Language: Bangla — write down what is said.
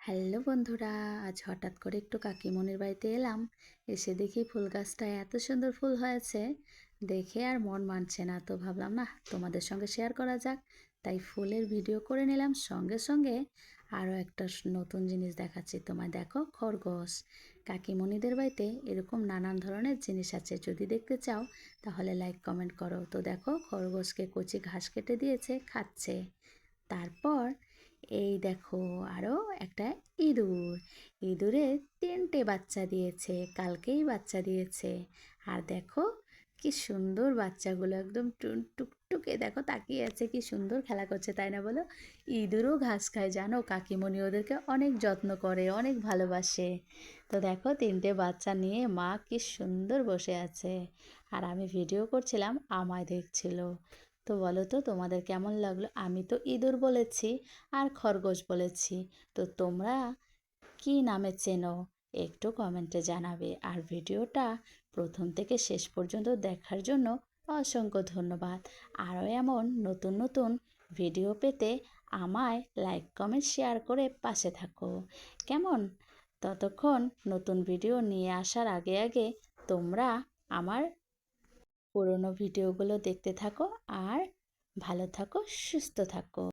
হ্যালো বন্ধুরা, আজ হঠাৎ করে একটু কাকিমণির বাড়িতে এলাম। এসে দেখি ফুল গাছটায় এত সুন্দর ফুল হয়েছে, দেখে আর মন মানছে না। তো ভাবলাম না, তোমাদের সঙ্গে শেয়ার করা যাক। তাই ফুলের ভিডিও করে নিলাম। সঙ্গে সঙ্গে আরও একটা নতুন জিনিস দেখাচ্ছি তোমায়। দেখো, খরগোশ। কাকিমণিদের বাড়িতে এরকম নানান ধরনের জিনিস আছে। যদি দেখতে চাও তাহলে লাইক কমেন্ট করো। তো দেখো, খরগোশকে কচি ঘাস কেটে দিয়েছে, খাচ্ছে। তারপর এই দেখো, আরও একটা ইঁদুর। ইঁদুরে 3টে বাচ্চা দিয়েছে, কালকেই বাচ্চা দিয়েছে। আর দেখো কি সুন্দর বাচ্চাগুলো, একদম টুকটুকে। দেখো তাকিয়ে আছে, কি সুন্দর খেলা করছে, তাই না বলো? ইঁদুরও ঘাস খায় জানো, কাকিমণি ওদেরকে অনেক যত্ন করে, অনেক ভালোবাসে। তো দেখো 3টে বাচ্চা নিয়ে মা কি সুন্দর বসে আছে, আর আমি ভিডিও করছিলাম, আমায় দেখছিল। তো বলো তো তোমাদের কেমন লাগলো? আমি তো ইঁদুর বলেছি আর খরগোশ বলেছি। তো তোমরা কি নামে চেনো একটু কমেন্টে জানাবে। আর ভিডিওটা প্রথম থেকে শেষ পর্যন্ত দেখার জন্য অসংখ্য ধন্যবাদ। আরও এমন নতুন নতুন ভিডিও পেতে আমায় লাইক কমেন্ট শেয়ার করে পাশে থাকো, কেমন? ততক্ষণ নতুন ভিডিও নিয়ে আসার আগে আগে তোমরা আমার পুরনো ভিডিওগুলো দেখতে থাকো, আর ভালো থাকো, সুস্থ থাকো।